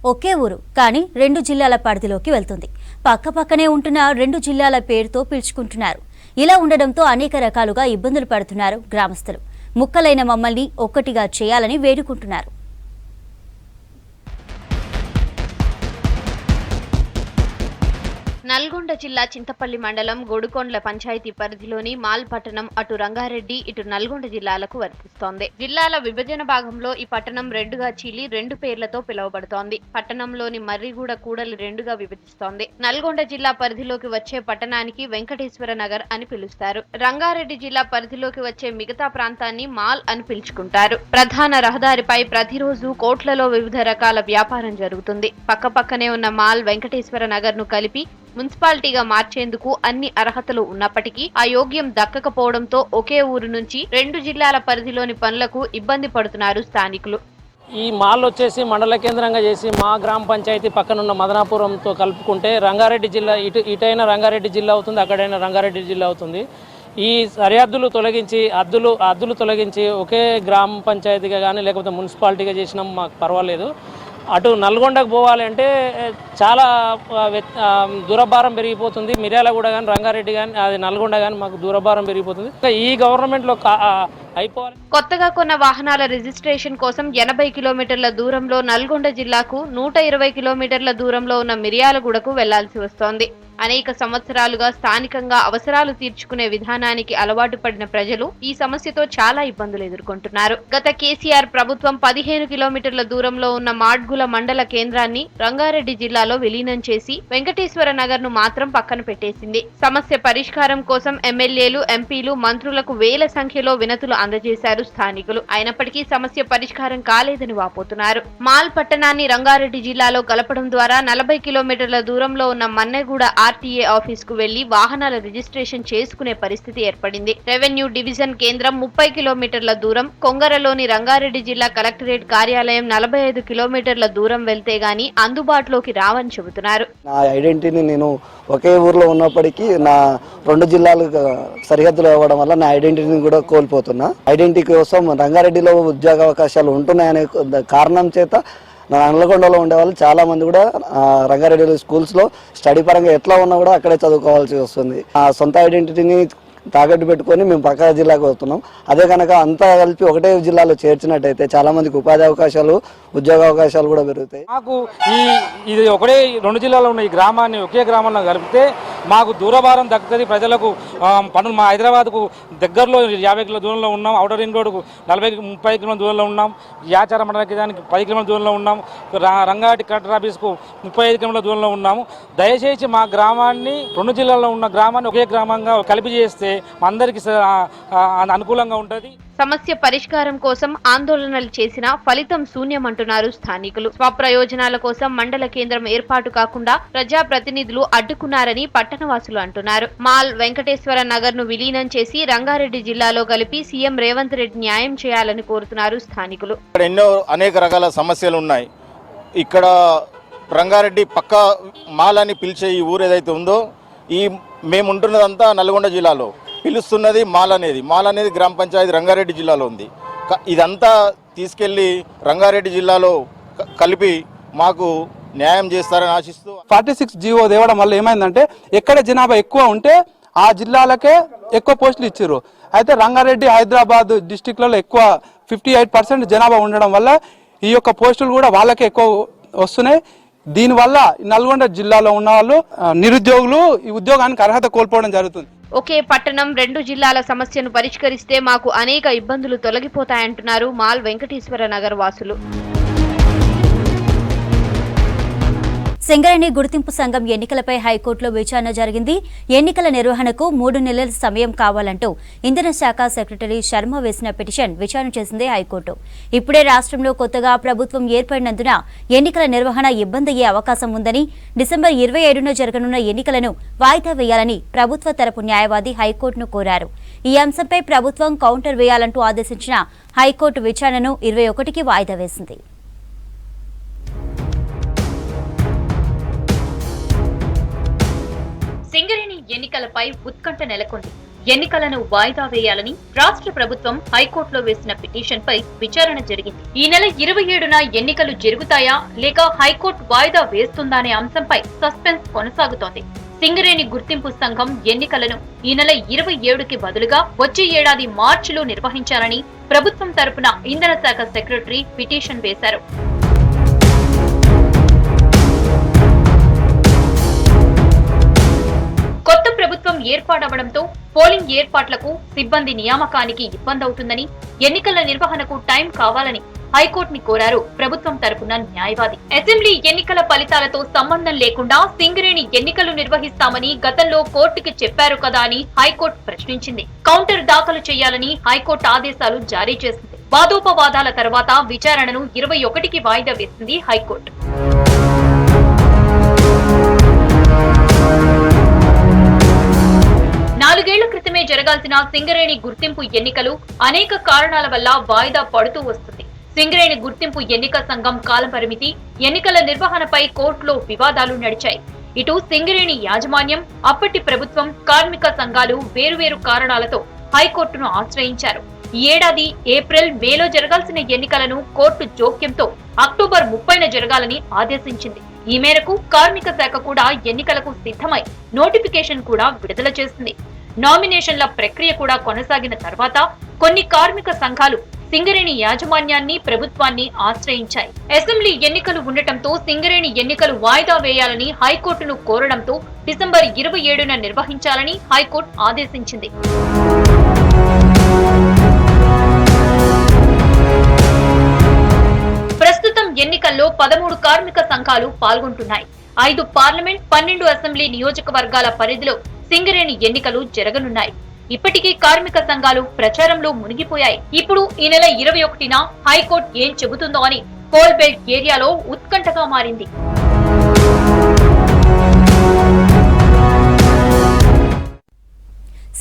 ఒకే ఊరు కానీ 2 జిల్లాల పరిధిలోకి వెళ్తుంది. పక్కపక్కనే ఉంటున్న 2 జిల్లాల పేరుతో పిలుచుకుంటున్నారు. ఇలా ఉండడంతో అనేక రకాలుగా ఇబ్బందులు పడుతున్నారు గ్రామస్తులు. ముక్కలైన మమ్మల్ని ఒక్కటిగా చేయాలని వేడుకుంటున్నారు. నల్గొండ జిల్లా చింతపల్లి మండలం గొడుకొండ్ల పంచాయతీ పరిధిలోని మాల్ పట్టణం అటు రంగారెడ్డి ఇటు నల్గొండ జిల్లాలకు వర్తిస్తోంది. జిల్లాల విభజన భాగంలో ఈ పట్టణం రెండుగా చీలి 2 పేర్లతో పిలువబడుతోంది. పట్టణంలోని మర్రిగూడ కూడలి 2గా విభజిస్తోంది. నల్గొండ జిల్లా పరిధిలోకి వచ్చే పట్టణానికి వెంకటేశ్వర నగర్ అని పిలుస్తారు. రంగారెడ్డి జిల్లా పరిధిలోకి వచ్చే మిగతా ప్రాంతాన్ని మాల్ అని పిలుచుకుంటారు. ప్రధాన రహదారిపై ప్రతిరోజు కోట్లలో వివిధ రకాల వ్యాపారం జరుగుతుంది. పక్కపక్కనే ఉన్న మాల్ వెంకటేశ్వర నగర్ ను కలిపి మున్సిపాలిటీగా మార్చేందుకు అన్ని అర్హతలు ఉన్నప్పటికీ ఆ యోగ్యం దక్కకపోవడంతో ఒకే ఊరు నుంచి 2 జిల్లాల పరిధిలోని పనులకు ఇబ్బంది పడుతున్నారు స్థానికులు. ఈ మాల్ వచ్చేసి మండల కేంద్రంగా చేసి మా గ్రామ పంచాయతీ పక్కనున్న మదనాపురంతో కలుపుకుంటే రంగారెడ్డి జిల్లా ఇటైనా రంగారెడ్డి జిల్లా అవుతుంది, అక్కడైనా రంగారెడ్డి జిల్లా అవుతుంది. ఈ సరిహద్దులు తొలగించి అద్దులు తొలగించి ఒకే గ్రామ పంచాయతీగా కానీ లేకపోతే మున్సిపాలిటీగా చేసినాం మాకు పర్వాలేదు. అటు నల్గొండకు పోవాలంటే చాలా దూరభారం పెరిగిపోతుంది. మిర్యాలగూడ కానీ రంగారెడ్డి కానీ అది నల్గొండ కానీ మాకు దూరభారం పెరిగిపోతుంది. ఈ గవర్నమెంట్లో అయిపోవాలి. కొత్తగా కొన్న వాహనాల రిజిస్ట్రేషన్ కోసం 80 కిలోమీటర్ల దూరంలో నల్గొండ జిల్లాకు 120 కిలోమీటర్ల దూరంలో ఉన్న మిర్యాలగూడకు వెళ్లాల్సి వస్తోంది. అనేక సంవత్సరాలుగా స్థానికంగా అవసరాలు తీర్చుకునే విధానానికి అలవాటు పడిన ప్రజలు ఈ సమస్యతో చాలా ఇబ్బందులు ఎదుర్కొంటున్నారు. గత కేసీఆర్ ప్రభుత్వం 15 కిలోమీటర్ల దూరంలో ఉన్న మాడ్గుల మండల కేంద్రాన్ని రంగారెడ్డి జిల్లాలో విలీనం చేసి వెంకటేశ్వర నగర్ ను మాత్రం పక్కన పెట్టేసింది. సమస్య పరిష్కారం కోసం ఎమ్మెల్యేలు, ఎంపీలు, మంత్రులకు వేల సంఖ్యలో వినతులు అందజేశారు స్థానికులు. అయినప్పటికీ సమస్య పరిష్కారం కాలేదని వాపోతున్నారు. మాల్ పట్టణాన్ని రంగారెడ్డి జిల్లాలో కలపడం ద్వారా 40 కిలోమీటర్ల దూరంలో ఉన్న మన్నెగూడ ఆర్టీఏ ఆఫీస్ కు వెళ్లి వాహనాల రిజిస్ట్రేషన్ చేసుకునే పరిస్థితి ఏర్పడింది. రెవెన్యూ డివిజన్ కేంద్రం 30 కిలోమీటర్ల దూరం, కొంగరలోని రంగారెడ్డి జిల్లా కలెక్టరేట్ కార్యాలయం 45 కిలోమీటర్ల దూరం వెళ్తే గానీ అందుబాటులోకి రావని చెబుతున్నారు. నా ఐడెంటిటీని నేను ఒకే ఊర్లో ఉన్నప్పటికీ నా 2 జిల్లాలు సరిహద్దులు అవ్వడం వల్ల నా ఐడెంటిటీని కూడా కోల్పోతున్నా. ఐడెంటిటీ కోసం రంగారెడ్డిలో ఉద్యోగ అవకాశాలు ఉంటున్నాయనే కారణం చేత నల్గొండలో ఉండేవాళ్ళు చాలా మంది కూడా రంగారెడ్డి స్కూల్స్లో స్టడీ పరంగా ఎట్లా ఉన్నా కూడా అక్కడే చదువుకోవాల్సి వస్తుంది. ఆ సొంత ఐడెంటిటీని తాకట్టు పెట్టుకొని మేము పక్క జిల్లాకు వస్తున్నాం. అదే కనుక అంతా కలిపి ఒకటే జిల్లాలో చేర్చినట్టయితే చాలా మందికి ఉపాధి అవకాశాలు, ఉద్యోగ అవకాశాలు కూడా పెరుగుతాయి. మాకు ఇది ఒకటే 2 జిల్లాలో ఉన్న ఈ గ్రామాన్ని ఒకే గ్రామంలో కలిపితే మాకు దూరభారం దక్కుతుంది. ప్రజలకు పనులు మా హైదరాబాద్కు దగ్గరలో 50 కిలోల దూరంలో ఉన్నాం, ఔటర్ రింగ్ రోడ్కు 40-30 కిలోమీటర్ల దూరంలో ఉన్నాం, యాచార మండల కేంద్రానికి 10 కిలోమీటర్ల దూరంలో ఉన్నాం, రంగారెడ్డి కలెక్టర్ ఆఫీస్కు 35 కిలోమీటర్ల దూరంలో ఉన్నాము. దయచేసి మా గ్రామాన్ని 2 జిల్లాల్లో ఉన్న గ్రామాన్ని ఒకే గ్రామంగా కలిపి చేస్తే అందరికీ అనుకూలంగా ఉంటుంది. సమస్య పరిష్కారం కోసం ఆందోళనలు చేసినా ఫలితం శూన్యమంటున్నారు స్థానికులు. స్వప్రయోజనాల కోసం మండల కేంద్రం ఏర్పాటు కాకుండా ప్రజాప్రతినిధులు అడ్డుకున్నారని పట్టణవాసులు అంటున్నారు. మాల్ వెంకటేశ్వర నగర్ ను విలీనం చేసి రంగారెడ్డి జిల్లాలో కలిపి సీఎం రేవంత్ రెడ్డి న్యాయం చేయాలని కోరుతున్నారు స్థానికులు. అనేక రకాల సమస్యలు ఉన్నాయి. ఇక్కడ రంగారెడ్డి పక్క మాల్ అని పిలిచే ఈ ఊరు ఏదైతే ఉందో, ఈ మేముంటున్నదంతా నల్గొండ జిల్లాలో, పిలుస్తున్నది మాల్ అనేది గ్రామ పంచాయతీ రంగారెడ్డి జిల్లాలో ఉంది. ఇదంతా తీసుకెళ్లి రంగారెడ్డి జిల్లాలో కలిపి మాకు న్యాయం చేస్తారని ఆశిస్తూ 46 జీవో తేవడం వల్ల ఏమైందంటే ఎక్కడ జనాభా ఎక్కువ ఉంటే ఆ జిల్లాలకే ఎక్కువ పోస్టులు ఇచ్చారు. అయితే రంగారెడ్డి, హైదరాబాద్ డిస్టిక్లలో ఎక్కువ 58% జనాభా ఉండడం వల్ల ఈ యొక్క పోస్టులు కూడా వాళ్ళకే ఎక్కువ వస్తున్నాయి. దీనివల్ల నల్గొండ జిల్లాలో ఉన్న వాళ్ళు నిరుద్యోగులు ఈ ఉద్యోగానికి అర్హత కోల్పోవడం జరుగుతుంది. ఒకే పట్టణం 2 జిల్లాల సమస్యను పరిష్కరిస్తే మాకు అనేక ఇబ్బందులు తొలగిపోతాయంటున్నారు మాల్ వెంకటేశ్వర నగర్ వాసులు. సింగరేణి గుర్తింపు సంఘం ఎన్నికలపై హైకోర్టులో విచారణ జరిగింది. ఎన్నికల నిర్వహణకు 3 నెలల సమయం కావాలంటూ ఇంధన శాఖ సెక్రటరీ శర్మ వేసిన పిటిషన్ విచారణ చేసింది హైకోర్టు. ఇప్పుడే రాష్ట్రంలో కొత్తగా ప్రభుత్వం ఏర్పడినందున ఎన్నికల నిర్వహణ ఇబ్బంది అయ్యే అవకాశం ఉందని, డిసెంబర్ 27న జరగనున్న ఎన్నికలను వాయిదా వేయాలని ప్రభుత్వ తరపు న్యాయవాది హైకోర్టును కోరారు. ఈ అంశంపై ప్రభుత్వం కౌంటర్ వేయాలంటూ ఆదేశించిన హైకోర్టు విచారణను 21కి వాయిదా వేసింది. సింగరేణి ఎన్నికలపై ఉత్కంఠ నెలకొంది. ఎన్నికలను వాయిదా వేయాలని రాష్ట్ర ప్రభుత్వం హైకోర్టులో వేసిన పిటిషన్ పై విచారణ జరిగింది. ఈ నెల 27న ఎన్నికలు జరుగుతాయా లేక హైకోర్టు వాయిదా వేస్తుందనే అంశంపై సస్పెన్స్ కొనసాగుతోంది. సింగరేణి గుర్తింపు సంఘం ఎన్నికలను ఈ నెల 27కి బదులుగా వచ్చే ఏడాది మార్చిలో నిర్వహించాలని ప్రభుత్వం తరపున ఇంధన శాఖ సెక్రటరీ పిటిషన్ వేశారు. కొత్త ప్రభుత్వం ఏర్పాటవడంతో పోలింగ్ ఏర్పాట్లకు సిబ్బంది నియామకానికి ఇబ్బంది అవుతుందని, ఎన్నికల నిర్వహణకు టైం కావాలని హైకోర్టుని కోరారు ప్రభుత్వం తరపున న్యాయవాది. అసెంబ్లీ ఎన్నికల ఫలితాలతో సంబంధం లేకుండా సింగరేణి ఎన్నికలు నిర్వహిస్తామని గతంలో కోర్టుకి చెప్పారు కదా అని హైకోర్టు ప్రశ్నించింది. కౌంటర్ దాఖలు చేయాలని హైకోర్టు ఆదేశాలు జారీ చేసింది. వాదోపవాదాల తర్వాత విచారణను 21కి వాయిదా వేసింది హైకోర్టు. నాలుగేళ్ల క్రితమే జరగాల్సిన సింగరేణి గుర్తింపు ఎన్నికలు అనేక కారణాల వల్ల వాయిదా పడుతూ వస్తుంది. సింగరేణి గుర్తింపు ఎన్నిక సంఘం కాలపరిమితి, ఎన్నికల నిర్వహణపై కోర్టులో వివాదాలు నడిచాయి. ఇటు సింగరేణి యాజమాన్యం, అప్పటి ప్రభుత్వం, కార్మిక సంఘాలు వేరువేరు కారణాలతో హైకోర్టును ఆశ్రయించారు. ఈ ఏడాది ఏప్రిల్, మేలో జరగాల్సిన ఎన్నికలను కోర్టు జోక్యంతో అక్టోబర్ 30న జరగాలని ఆదేశించింది. ఈ మేరకు కార్మిక శాఖ కూడా ఎన్నికలకు సిద్ధమై నోటిఫికేషన్ కూడా విడుదల చేసింది. నామినేషన్ల ప్రక్రియ కూడా కొనసాగిన తర్వాత కొన్ని కార్మిక సంఘాలు సింగరేణి యాజమాన్యాన్ని, ప్రభుత్వాన్ని ఆశ్రయించాయి. అసెంబ్లీ ఎన్నికలు ఉండటంతో సింగరేణి ఎన్నికలు వాయిదా వేయాలని హైకోర్టును కోరడంతో డిసెంబర్ 27న నిర్వహించాలని హైకోర్టు ఆదేశించింది. ప్రస్తుతం ఎన్నికల్లో 13 కార్మిక సంఘాలు పాల్గొంటున్నాయి. 5 పార్లమెంట్, 12 అసెంబ్లీ నియోజకవర్గాల పరిధిలో సింగరేణి ఎన్నికలు జరగనున్నాయి. ఇప్పటికీ కార్మిక సంఘాలు ప్రచారంలో మునిగిపోయాయి. ఇప్పుడు ఈ నెల 21న హైకోర్టు ఏం చెబుతుందో అని కోల్ బెల్ట్ ఏరియాలో ఉత్కంఠగా మారింది.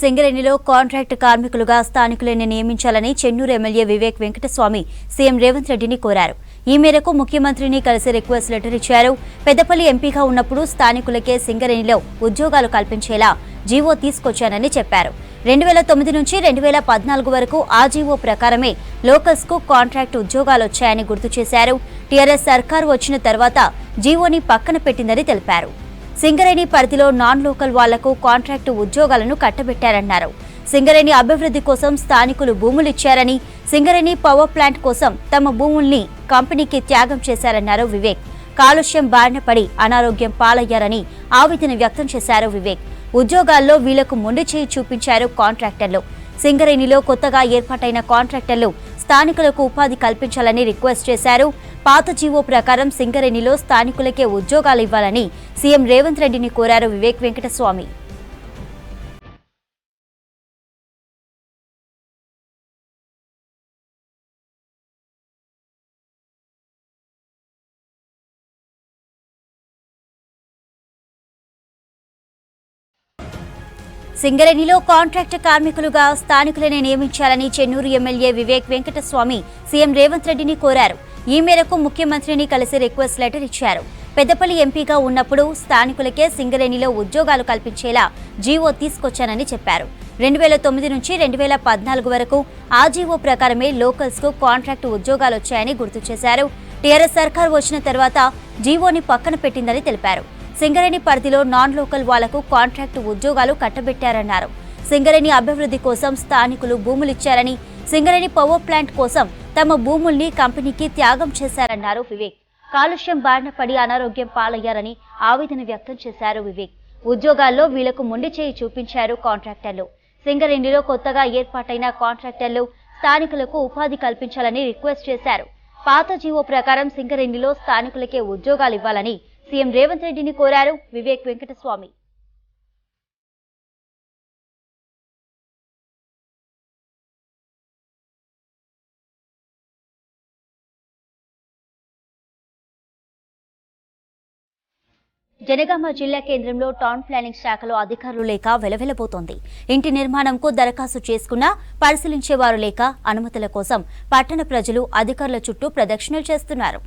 సింగరేణిలో కాంట్రాక్ట్ కార్మికులుగా స్థానికులను నియమించాలని చెన్నూరు ఎమ్మెల్యే వివేక్ వెంకటస్వామి సీఎం రేవంత్ రెడ్డిని కోరారు. ఈ మేరకు ముఖ్యమంత్రిని కలిసి రిక్వెస్ట్ లెటర్ ఇచ్చారు. పెద్దపల్లి ఎంపీగా ఉన్నప్పుడు స్థానికులకే సింగరేణిలో ఉద్యోగాలు కల్పించేలా జీవో తీసుకొచ్చానని చెప్పారు. 2009 నుంచి 2014 వరకు ఆ జీవో ప్రకారమే లోకల్స్ కు కాంట్రాక్ట్ ఉద్యోగాలు వచ్చాయని గుర్తు చేశారు. టీఆర్ఎస్ సర్కారు వచ్చిన తర్వాత జీవోని పక్కన పెట్టిందని తెలిపారు. సింగరేణి పరిధిలో నాన్ లోకల్ వాళ్లకు కాంట్రాక్టు ఉద్యోగాలను కట్టబెట్టారన్నారు. సింగరేణి అభివృద్ధి కోసం స్థానికులు భూములిచ్చారని, సింగరేణి పవర్ ప్లాంట్ కోసం తమ భూముల్ని కంపెనీకి త్యాగం చేశారన్నారు వివేక్. కాలుష్యం బారిన పడి అనారోగ్యం పాలయ్యారని ఆవేదన వ్యక్తం చేశారు వివేక్. ఉద్యోగాల్లో వీళ్లకు మొండి చేయి చూపించారు కాంట్రాక్టర్లు. సింగరేణిలో కొత్తగా ఏర్పాటైన కాంట్రాక్టర్లు స్థానికులకు ఉపాధి కల్పించాలని రిక్వెస్ట్ చేశారు. పాత జీవో ప్రకారం సింగరేణిలో స్థానికులకే ఉద్యోగాలు ఇవ్వాలని సీఎం రేవంత్ రెడ్డిని కోరారు వివేక్ వెంకటస్వామి. సింగరేణిలో కాంట్రాక్ట్ కార్మికులుగా స్థానికులను నియమించాలని చెన్నూరు ఎమ్మెల్యే వివేక్ వెంకటస్వామి సీఎం రేవంత్ రెడ్డిని కోరారు. ఈ మేరకు ముఖ్యమంత్రిని కలిసి రిక్వెస్ట్ లెటర్ ఇచ్చారు. పెద్దపల్లి ఎంపీగా ఉన్నప్పుడు స్థానికులకే సింగరేణిలో ఉద్యోగాలు కల్పించేలా జీవో తీసుకొచ్చానని చెప్పారు. 2009 నుంచి 2014 వరకు ఆ జీవో ప్రకారమే లోకల్స్ కు కాంట్రాక్ట్ ఉద్యోగాలు వచ్చాయని గుర్తు చేశారు. టీఆర్ఎస్ సర్కారు వచ్చిన తర్వాత జీవోని పక్కన పెట్టిందని తెలిపారు. సింగరేణి పరిధిలో నాన్ లోకల్ వాళ్లకు కాంట్రాక్టు ఉద్యోగాలు కట్టబెట్టారన్నారు. సింగరేణి అభివృద్ధి కోసం స్థానికులు భూములిచ్చారని, సింగరేణి పవర్ ప్లాంట్ కోసం తమ భూముల్ని కంపెనీకి త్యాగం చేశారన్నారు వివేక్. కాలుష్యం బారిన పడి అనారోగ్యం పాలయ్యారని ఆవేదన వ్యక్తం చేశారు వివేక్. ఉద్యోగాల్లో వీళ్లకు మొండి చేయి చూపించారు కాంట్రాక్టర్లు. సింగరేణిలో కొత్తగా ఏర్పాటైన కాంట్రాక్టర్లు స్థానికులకు ఉపాధి కల్పించాలని రిక్వెస్ట్ చేశారు. పాత జీవో ప్రకారం సింగరేణిలో స్థానికులకే ఉద్యోగాలు ఇవ్వాలని సీఎం రేవంత్ రెడ్డిని కోరారు వివేక్ వెంకటస్వామి. జనగామ జిల్లా కేంద్రంలో టౌన్ ప్లానింగ్ శాఖలో అధికారులు లేక వెలవెలబోతోంది. ఇంటి నిర్మాణంకు దరఖాస్తు చేసుకున్నా పరిశీలించేవారు లేక అనుమతుల కోసం పట్టణ ప్రజలు అధికారుల చుట్టూ ప్రదక్షిణలు చేస్తున్నారు.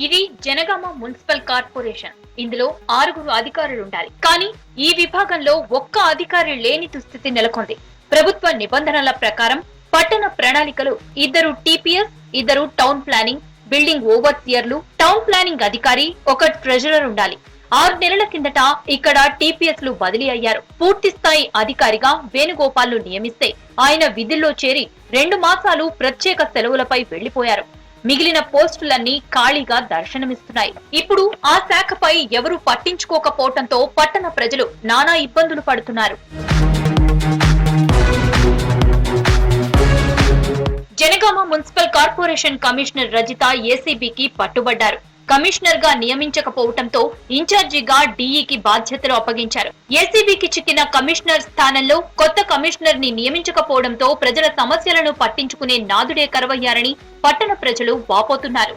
ఇది జనగామ మున్సిపల్ కార్పొరేషన్. ఇందులో 6 అధికారులు ఉండాలి. కానీ ఈ విభాగంలో ఒక్క అధికారి లేని దుస్థితి నెలకొంది. ప్రభుత్వ నిబంధనల ప్రకారం పట్టణ ప్రణాళికలు 2 టీపీఎస్, 2 టౌన్ ప్లానింగ్, బిల్డింగ్ ఓవర్సియర్లు, టౌన్ ప్లానింగ్ అధికారి, 1 ట్రెజరర్ ఉండాలి. 6 నెలల కిందట ఇక్కడ టీపీఎస్ లు బదిలీ అయ్యారు. పూర్తి స్థాయి అధికారిగా వేణుగోపాల్ ను నియమిస్తే ఆయన విధుల్లో చేరి 2 మాసాలు ప్రత్యేక సెలవులపై వెళ్లిపోయారు. మిగిలిన పోస్టులన్నీ ఖాళీగా దర్శనమిస్తున్నాయి. ఇప్పుడు ఆ శాఖపై ఎవరూ పట్టించుకోకపోవడంతో పట్టణ ప్రజలు నానా ఇబ్బందులు పడుతున్నారు. Jangaon municipal corporation commissioner Rajitha ఏసీబీకి పట్టుబడ్డారు. కమిషనర్ గా నియమించకపోవడంతో ఇన్ఛార్జిగా డీఈకి బాధ్యతలు అప్పగించారు. ఏసీబీకి చిక్కిన కమిషనర్ స్థానంలో కొత్త కమిషనర్ ని నియమించకపోవడంతో ప్రజల సమస్యలను పట్టించుకునే నాదుడే కరువయ్యారని పట్టణ ప్రజలు వాపోతున్నారు.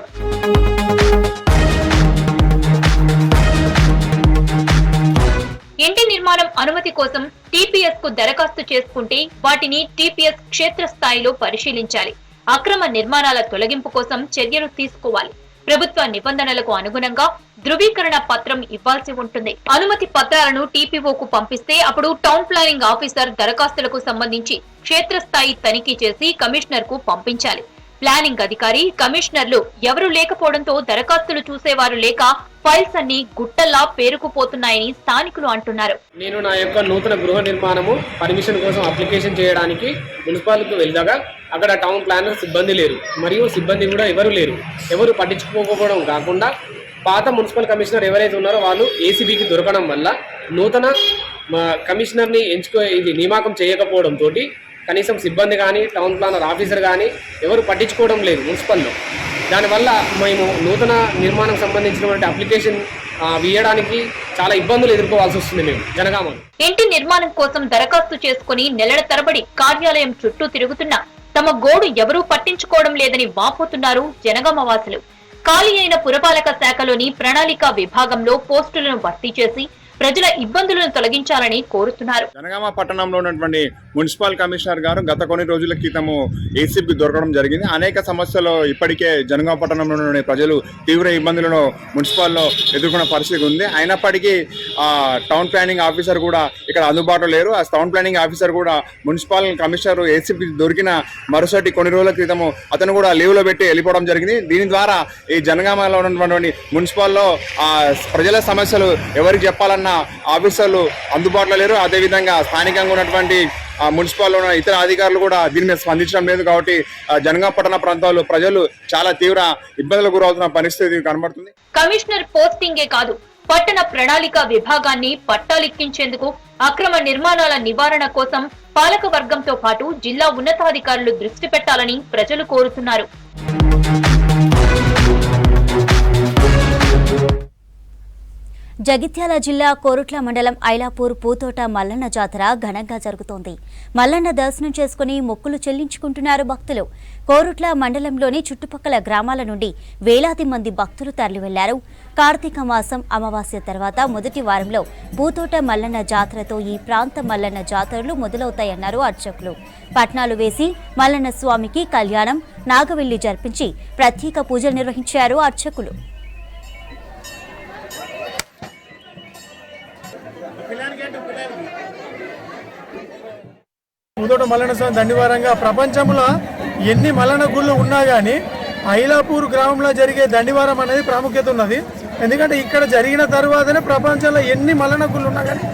ఇంటి నిర్మాణం అనుమతి కోసం టీపీఎస్ కు దరఖాస్తు చేసుకుంటే వాటిని టీపీఎస్ క్షేత్రస్థాయిలో పరిశీలించాలి. అక్రమ నిర్మాణాల తొలగింపు కోసం చర్యలు తీసుకోవాలి. ప్రభుత్వ నిబంధనలకు అనుగుణంగా ధృవీకరణ పత్రం ఇవ్వాల్సి ఉంటుంది. అనుమతి పత్రాలను టీపీఓకు పంపిస్తే అప్పుడు టౌన్ ప్లానింగ్ ఆఫీసర్ దరఖాస్తులకు సంబంధించి క్షేత్రస్థాయి తనిఖీ చేసి కమిషనర్ కు పంపించాలి. ప్లానింగ్ అధికారి, కమిషనర్లు ఎవరూ లేకపోవడంతో దరఖాస్తులు చూసేవారు లేక ఫైల్స్ అన్ని గుట్టల్లా పేరుకుపోతున్నాయని స్థానికులు అంటున్నారు. నేను నా యొక్క నూతన గృహ నిర్మాణము పర్మిషన్ కోసం అప్లికేషన్ చేయడానికి మున్సిపాలిటీకి వెళ్ళగా అక్కడ టౌన్ ప్లానర్ సిబ్బంది లేరు, మరియు సిబ్బంది కూడా ఎవరు లేరు. ఎవరు పట్టించుకోకపోవడం కాకుండా పాత మున్సిపల్ కమిషనర్ ఎవరైతే ఉన్నారో వాళ్ళు ఏసీబీకి దొరకడం వల్ల నూతన కమిషనర్ని నియామకం చేయకపోవడంతో కనీసం సిబ్బంది కానీ టౌన్ ప్లానర్ ఆఫీసర్ కానీ ఎవరు పట్టించుకోవడం లేదు మున్సిపల్లో. దానివల్ల మేము నూతన నిర్మాణం సంబంధించినటువంటి అప్లికేషన్ వేయడానికి చాలా ఇబ్బందులు ఎదుర్కోవాల్సి వస్తుంది. మేము జనగామ ఇంటి నిర్మాణం కోసం దరఖాస్తు చేసుకుని నెలల తరబడి కార్యాలయం చుట్టూ తిరుగుతున్నా తమ గోడు ఎవరూ పట్టించుకోవడం లేదని వాపోతున్నారు జనగామ వాసులు. ఖాళీ అయిన పురపాలక శాఖలోని ప్రణాళిక విభాగంలో పోస్టులను భర్తీ చేసి ప్రజల ఇబ్బందులను తొలగించాలని కోరుతున్నారు. జనగామ పట్టణంలో ఉన్నటువంటి మున్సిపల్ కమిషనర్ గారు గత కొన్ని రోజుల క్రితము ఏసీబీ దొరకడం జరిగింది. అనేక సమస్యలు ఇప్పటికే జనగామ పట్టణంలో ప్రజలు తీవ్ర ఇబ్బందులను మున్సిపాల్లో ఎదుర్కొన్న పరిస్థితి ఉంది. అయినప్పటికీ టౌన్ ప్లానింగ్ ఆఫీసర్ కూడా ఇక్కడ అందుబాటులో లేరు. ఆ టౌన్ ప్లానింగ్ ఆఫీసర్ కూడా మున్సిపల్ కమిషనర్ ఏసీబీ దొరికిన మరుసటి కొన్ని రోజుల క్రితము అతను కూడా లీవ్లో పెట్టి వెళ్ళిపోవడం జరిగింది. దీని ద్వారా ఈ జనగామలో ఉన్నటువంటి మున్సిపాల్లో ప్రజల సమస్యలు ఎవరికి చెప్పాలన్న ఆఫీసర్లు అందుబాటులో లేరు. అదేవిధంగా స్థానికంగా ఉన్నటువంటి మున్సిపాల్లో ఉన్న ఇతర అధికారులు కూడా దీని మీద స్పందించడం లేదు. కాబట్టి జనగామ పట్టణ ప్రాంతాల్లో ప్రజలు చాలా తీవ్ర ఇబ్బందులకు గురవుతున్న పరిస్థితి కనబడుతుంది. కమిషనర్ పోస్టింగే కాదు, పట్టణ ప్రణాళిక విభాగాన్ని పట్టాలెక్కించేందుకు అక్రమ నిర్మాణాల నివారణ కోసం పాలక వర్గంతో పాటు జిల్లా ఉన్నతాధికారులు దృష్టి పెట్టాలని ప్రజలు కోరుతున్నారు. జగిత్యాల జిల్లా కోరుట్ల మండలం ఐలాపూర్ పూతోట మల్లన్న జాతర ఘనంగా జరుగుతోంది. మల్లన్న దర్శనం చేసుకుని మొక్కులు చెల్లించుకుంటున్నారు భక్తులు. కోరుట్ల మండలంలోని చుట్టుపక్కల గ్రామాల నుండి వేలాది మంది భక్తులు తరలివెళ్లారు. కార్తీక మాసం అమావాస్య తర్వాత మొదటి వారంలో పూతోట మల్లన్న జాతరతో ఈ ప్రాంత మల్లన్న జాతరలు మొదలవుతాయన్నారు అర్చకులు. పట్నాలు వేసి మల్లన్న స్వామికి కళ్యాణం, నాగవెల్లి జరిపించి ప్రత్యేక పూజలు నిర్వహించారు అర్చకులు. పూతోట మల్లన్న స్వామి దండివారంగా ప్రపంచంలో ఎన్ని మల్లన్న గుళ్ళు ఉన్నా కానీ ఐలాపూర్ గ్రామంలో జరిగే దండివారం అనేది ప్రాముఖ్యత ఉన్నది. ఎందుకంటే ఇక్కడ జరిగిన తర్వాతనే ప్రపంచంలో ఎన్ని మల్లన్న గుళ్ళు ఉన్నా కానీ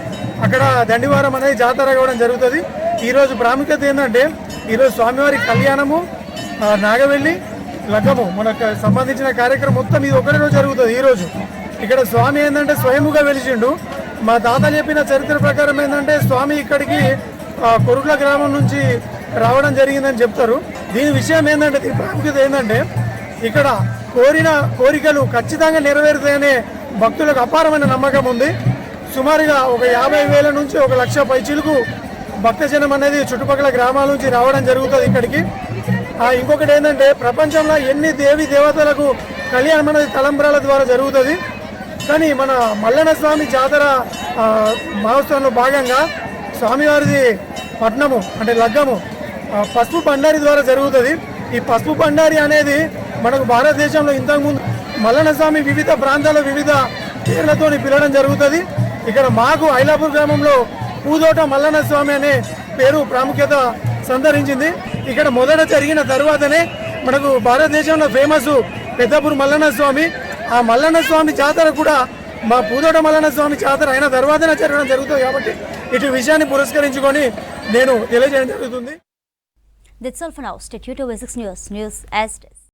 అక్కడ దండివారం అనేది జాతర కావడం జరుగుతుంది. ఈరోజు ప్రాముఖ్యత ఏంటంటే ఈరోజు స్వామివారి కళ్యాణము, నాగవెల్లి, లగ్గము మనకు సంబంధించిన కార్యక్రమం మొత్తం ఇది ఒకటే రోజు జరుగుతుంది. ఈరోజు ఇక్కడ స్వామి ఏంటంటే స్వయముగా వెలిసిండు. మా తాత చెప్పిన చరిత్ర ప్రకారం ఏంటంటే స్వామి ఇక్కడికి కొరుట్ల గ్రామం నుంచి రావడం జరిగిందని చెప్తారు. దీని విషయం ఏంటంటే, దీని ప్రాముఖ్యత ఏంటంటే, ఇక్కడ కోరిన కోరికలు ఖచ్చితంగా నెరవేరుతాయనే భక్తులకు అపారమైన నమ్మకం ఉంది. సుమారుగా ఒక 50,000 నుంచి 1,00,000 పైచిలకు భక్తజనం అనేది చుట్టుపక్కల గ్రామాల నుంచి రావడం జరుగుతుంది ఇక్కడికి. ఇంకొకటి ఏంటంటే, ప్రపంచంలో ఎన్ని దేవి దేవతలకు కళ్యాణం అనేది తలంబ్రాల ద్వారా జరుగుతుంది. కానీ మన మల్లన్న స్వామి జాతర మహోత్సవంలో భాగంగా స్వామివారిది పట్నము అంటే లగ్గము పసుపు బండారి ద్వారా జరుగుతుంది. ఈ పసుపు బండారి అనేది మనకు భారతదేశంలో ఇంతకుముందు మల్లన్న స్వామి వివిధ ప్రాంతాల్లో వివిధ పేర్లతో పిలవడం జరుగుతుంది. ఇక్కడ మాకు ఐలాపూర్ గ్రామంలో పూదోట మల్లన్న స్వామి అనే పేరు ప్రాముఖ్యత సంతరించింది. ఇక్కడ మొదట జరిగిన తర్వాతనే మనకు భారతదేశంలో ఫేమస్ పెద్దపూర్ మల్లన్న స్వామి. ఆ మల్లన్న స్వామి జాతర కూడా మా పూదోట మల్లన్న స్వామి జాతర అయిన తర్వాతనే జరగడం జరుగుతుంది. కాబట్టి ఇటు విషయాన్ని పురస్కరించుకొని నేను తెలియజేయడం జరుగుతుంది. That's all for now. Stay tuned to V6 News. News as it is.